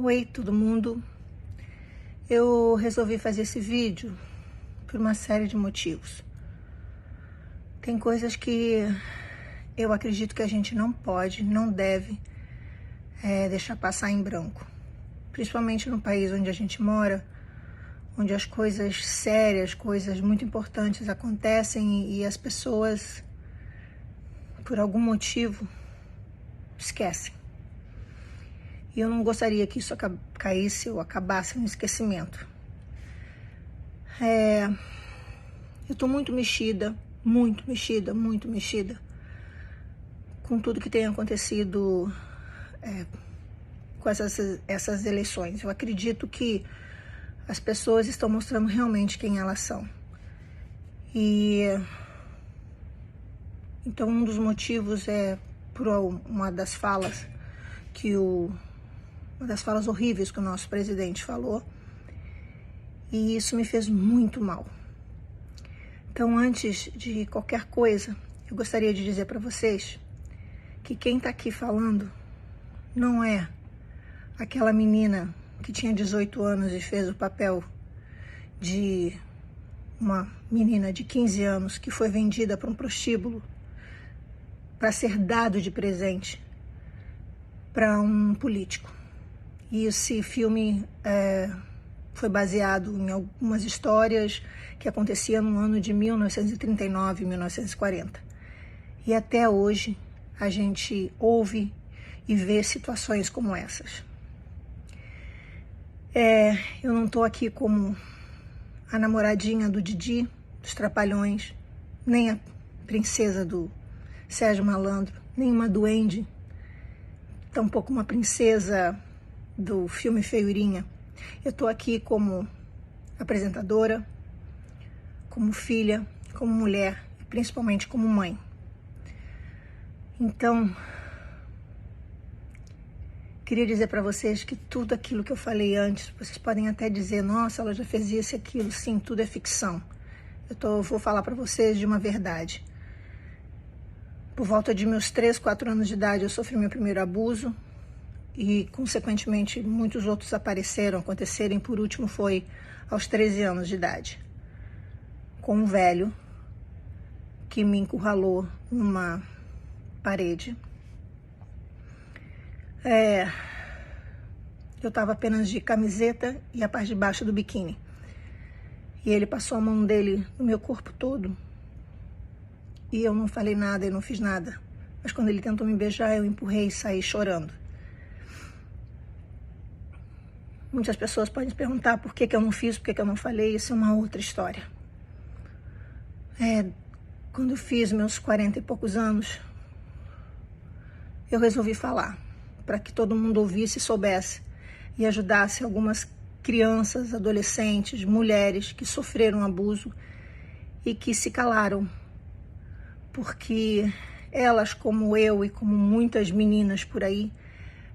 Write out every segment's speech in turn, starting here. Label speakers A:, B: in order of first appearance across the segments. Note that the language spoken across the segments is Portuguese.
A: Oi, todo mundo. Eu resolvi fazer esse vídeo por uma série de motivos. Tem coisas que eu acredito que a gente não pode, não deve deixar passar em branco. Principalmente no país onde a gente mora, onde as coisas sérias, coisas muito importantes acontecem e as pessoas, por algum motivo, esquecem. E eu não gostaria que isso caísse ou acabasse no esquecimento. Eu tô muito mexida com tudo que tem acontecido com essas eleições. Eu acredito que as pessoas estão mostrando realmente quem elas são. E então um dos motivos é por uma das falas horríveis que o nosso presidente falou, e isso me fez muito mal. Então, antes de qualquer coisa, eu gostaria de dizer para vocês que quem está aqui falando não é aquela menina que tinha 18 anos e fez o papel de uma menina de 15 anos que foi vendida para um prostíbulo para ser dado de presente para um político. E esse filme foi baseado em algumas histórias que aconteciam no ano de 1939 e 1940. E até hoje a gente ouve e vê situações como essas. Eu não estou aqui como a namoradinha do Didi, dos Trapalhões, nem a princesa do Sérgio Malandro, nem uma duende, tampouco uma princesa do filme Feiurinha. Eu estou aqui como apresentadora, como filha, como mulher e principalmente como mãe. Então, queria dizer para vocês que tudo aquilo que eu falei antes, vocês podem até dizer, nossa, ela já fez isso e aquilo. Sim, tudo é ficção. Vou falar para vocês de uma verdade. Por volta de meus 3, 4 anos de idade, eu sofri meu primeiro abuso. E, consequentemente, muitos outros aconteceram. Por último, foi aos 13 anos de idade, com um velho que me encurralou numa parede. Eu estava apenas de camiseta e a parte de baixo do biquíni. E ele passou a mão dele no meu corpo todo. E eu não falei nada, eu não fiz nada. Mas quando ele tentou me beijar, eu empurrei e saí chorando. Muitas pessoas podem se perguntar por que eu não fiz, por que eu não falei. Isso é uma outra história. Quando eu fiz meus 40 e poucos anos, eu resolvi falar, para que todo mundo ouvisse e soubesse, e ajudasse algumas crianças, adolescentes, mulheres que sofreram abuso e que se calaram, porque elas, como eu e como muitas meninas por aí,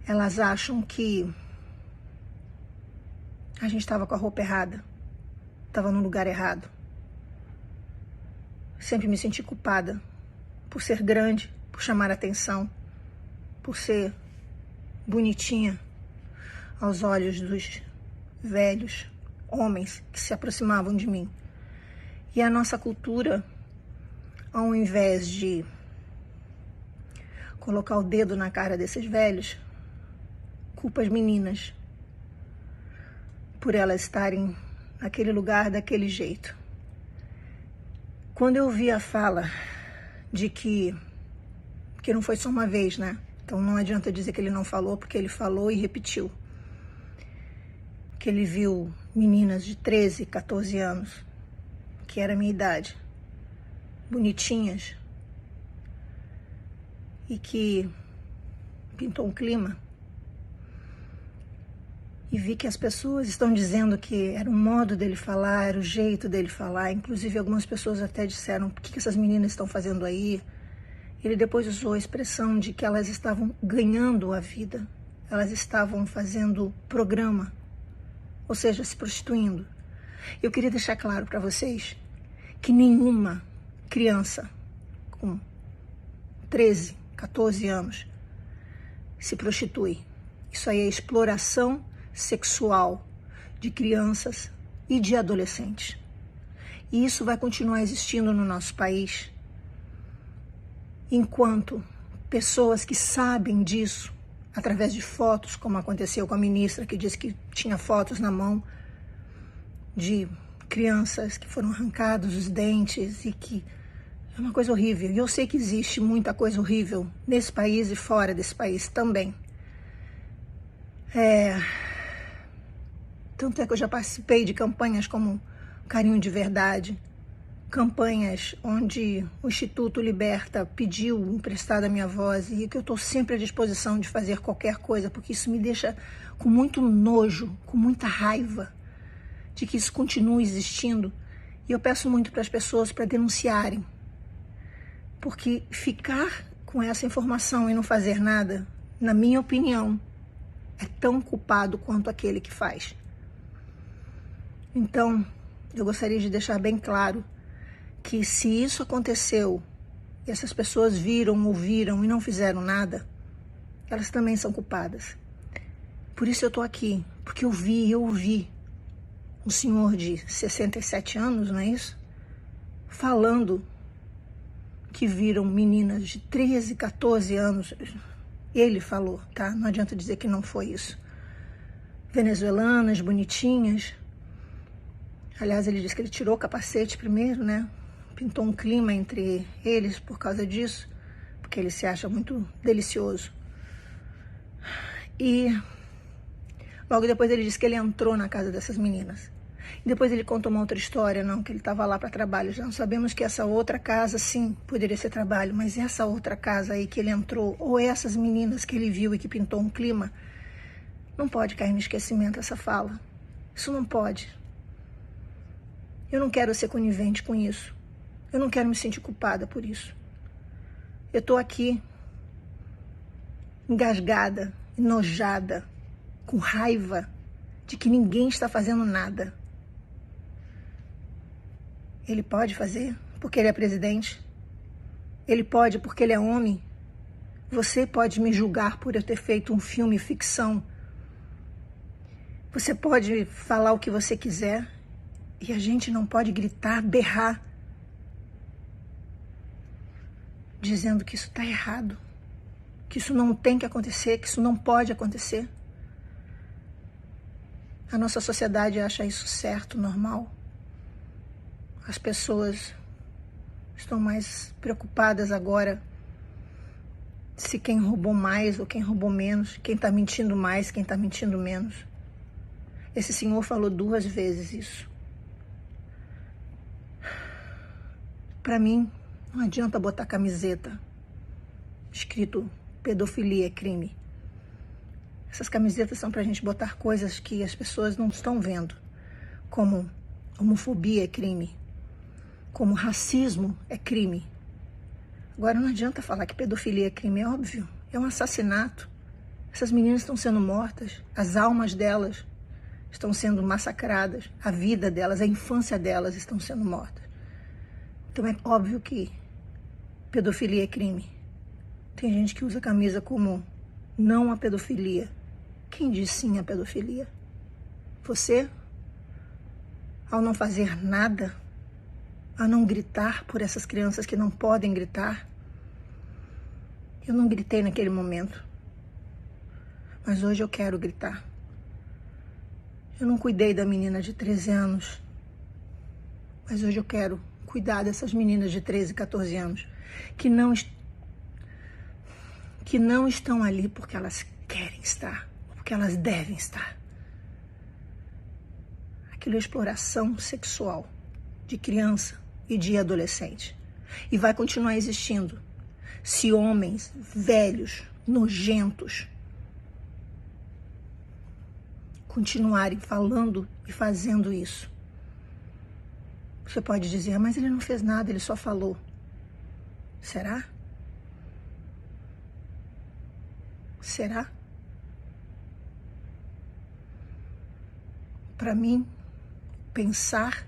A: elas acham que a gente estava com a roupa errada, estava no lugar errado. Sempre me senti culpada por ser grande, por chamar atenção, por ser bonitinha aos olhos dos velhos homens que se aproximavam de mim. E a nossa cultura, ao invés de colocar o dedo na cara desses velhos, culpa as meninas por elas estarem naquele lugar daquele jeito. Quando eu vi a fala de que não foi só uma vez, né? Então não adianta dizer que ele não falou, porque ele falou e repetiu. Que ele viu meninas de 13, 14 anos, que era a minha idade, bonitinhas, e que pintou um clima. E vi que as pessoas estão dizendo que era o modo dele falar, era o jeito dele falar. Inclusive, algumas pessoas até disseram, o que essas meninas estão fazendo aí? Ele depois usou a expressão de que elas estavam ganhando a vida. Elas estavam fazendo programa, ou seja, se prostituindo. Eu queria deixar claro para vocês que nenhuma criança com 13, 14 anos se prostitui. Isso aí é exploração sexual de crianças e de adolescentes. E isso vai continuar existindo no nosso país enquanto pessoas que sabem disso, através de fotos, como aconteceu com a ministra que disse que tinha fotos na mão de crianças que foram arrancados os dentes e que é uma coisa horrível. E eu sei que existe muita coisa horrível nesse país e fora desse país também. Tanto é que eu já participei de campanhas como Carinho de Verdade, campanhas onde o Instituto Liberta pediu emprestada a minha voz e que eu estou sempre à disposição de fazer qualquer coisa, porque isso me deixa com muito nojo, com muita raiva de que isso continue existindo. E eu peço muito para as pessoas para denunciarem, porque ficar com essa informação e não fazer nada, na minha opinião, é tão culpado quanto aquele que faz. Então, eu gostaria de deixar bem claro que se isso aconteceu e essas pessoas viram, ouviram e não fizeram nada, elas também são culpadas. Por isso eu estou aqui, porque eu ouvi um senhor de 67 anos, não é isso? Falando que viram meninas de 13, 14 anos. Ele falou, tá? Não adianta dizer que não foi isso. Venezuelanas, bonitinhas. Aliás, ele disse que ele tirou o capacete primeiro, né? Pintou um clima entre eles por causa disso, porque ele se acha muito delicioso. E logo depois ele disse que ele entrou na casa dessas meninas. E depois ele contou uma outra história, não, que ele estava lá para trabalho. Já não sabemos que essa outra casa, sim, poderia ser trabalho, mas essa outra casa aí que ele entrou, ou essas meninas que ele viu e que pintou um clima, não pode cair no esquecimento essa fala. Isso não pode. Eu não quero ser conivente com isso. Eu não quero me sentir culpada por isso. Eu estou aqui engasgada, enojada, com raiva de que ninguém está fazendo nada. Ele pode fazer porque ele é presidente. Ele pode porque ele é homem. Você pode me julgar por eu ter feito um filme ficção. Você pode falar o que você quiser e a gente não pode gritar, berrar, dizendo que isso está errado, que isso não tem que acontecer, que isso não pode acontecer. A nossa sociedade acha isso certo, normal. As pessoas estão mais preocupadas agora se quem roubou mais ou quem roubou menos, quem está mentindo mais, quem está mentindo menos. Esse senhor falou 2 vezes isso. Para mim, não adianta botar camiseta escrito pedofilia é crime. Essas camisetas são para a gente botar coisas que as pessoas não estão vendo, como homofobia é crime, como racismo é crime. Agora não adianta falar que pedofilia é crime, é óbvio, é um assassinato. Essas meninas estão sendo mortas, as almas delas estão sendo massacradas, a vida delas, a infância delas estão sendo mortas. Então é óbvio que pedofilia é crime. Tem gente que usa a camisa como não a pedofilia. Quem diz sim à pedofilia? Você, ao não fazer nada, a não gritar por essas crianças que não podem gritar. Eu não gritei naquele momento, mas hoje eu quero gritar. Eu não cuidei da menina de 13 anos, mas hoje eu quero cuidar dessas meninas de 13, 14 anos que não estão ali porque elas querem estar, porque elas devem estar. Aquilo é exploração sexual de criança e de adolescente. E vai continuar existindo se homens velhos, nojentos, continuarem falando e fazendo isso. Você pode dizer, mas ele não fez nada, ele só falou. Será? Será? Para mim, pensar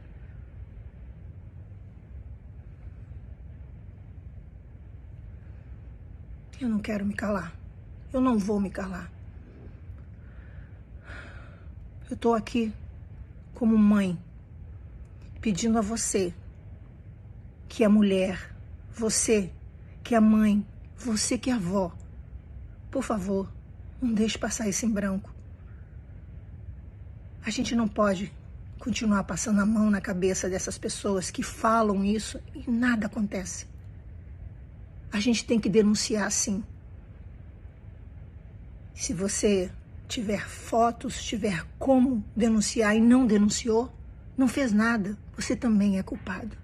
A: eu não quero me calar. Eu não vou me calar. Eu estou aqui como mãe, pedindo a você, que é mulher, você que é mãe, você que é avó, por favor, não deixe passar isso em branco. A gente não pode continuar passando a mão na cabeça dessas pessoas que falam isso e nada acontece. A gente tem que denunciar, sim. Se você tiver fotos, tiver como denunciar e não denunciou, não fez nada, você também é culpado.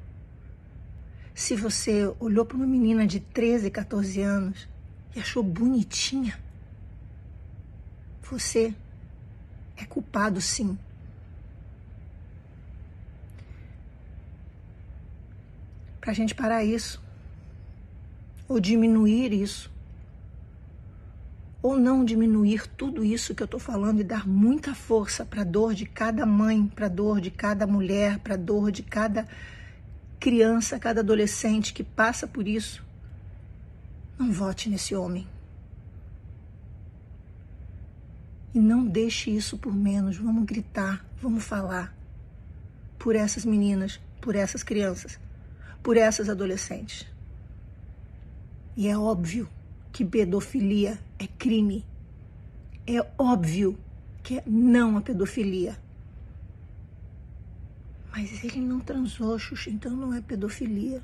A: Se você olhou para uma menina de 13, 14 anos e achou bonitinha, você é culpado, sim. Para a gente parar isso, ou diminuir isso, ou não diminuir tudo isso que eu estou falando e dar muita força para a dor de cada mãe, para a dor de cada mulher, para a dor de cada criança, cada adolescente que passa por isso, não vote nesse homem. E não deixe isso por menos. Vamos gritar, vamos falar por essas meninas, por essas crianças, por essas adolescentes. E é óbvio que pedofilia é crime. É óbvio que é não a pedofilia. Mas ele não transou, Xuxa, então não é pedofilia.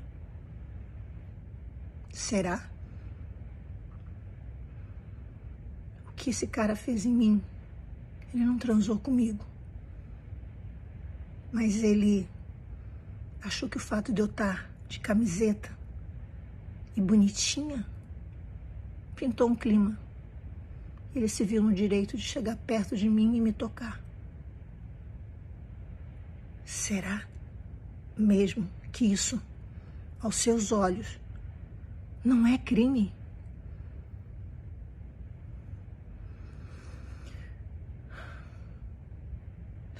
A: Será? O que esse cara fez em mim? Ele não transou comigo. Mas ele achou que o fato de eu estar de camiseta e bonitinha pintou um clima. Ele se viu no direito de chegar perto de mim e me tocar. Será mesmo que isso, aos seus olhos, não é crime?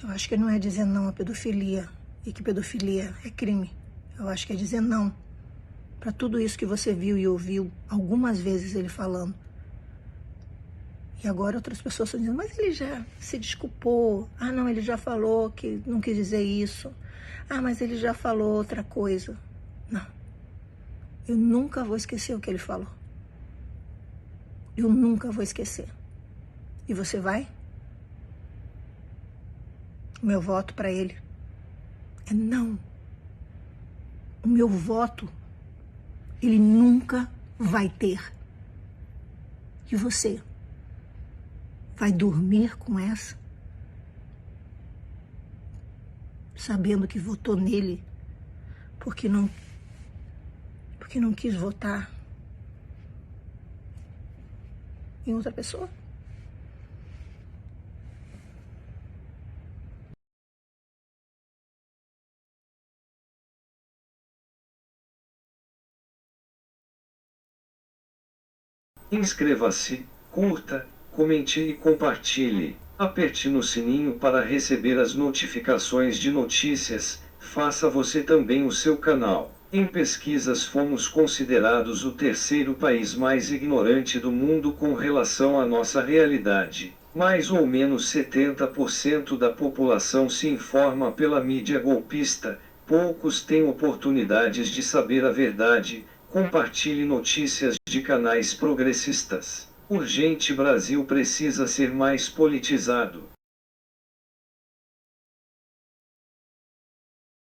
A: Eu acho que não é dizer não à pedofilia e que pedofilia é crime. Eu acho que é dizer não para tudo isso que você viu e ouviu algumas vezes ele falando. E agora outras pessoas estão dizendo, mas ele já se desculpou. Ah, não, ele já falou que não quis dizer isso. Ah, mas ele já falou outra coisa. Não. Eu nunca vou esquecer o que ele falou. Eu nunca vou esquecer. E você vai? O meu voto para ele é não. O meu voto, ele nunca vai ter. E você? Vai dormir com essa? Sabendo que votou nele porque não quis votar em outra pessoa?
B: Inscreva-se, curta, comente e compartilhe. Aperte no sininho para receber as notificações de notícias. Faça você também o seu canal. Em pesquisas fomos considerados o terceiro país mais ignorante do mundo com relação à nossa realidade. Mais ou menos 70% da população se informa pela mídia golpista. Poucos têm oportunidades de saber a verdade. Compartilhe notícias de canais progressistas. Urgente, Brasil precisa ser mais politizado.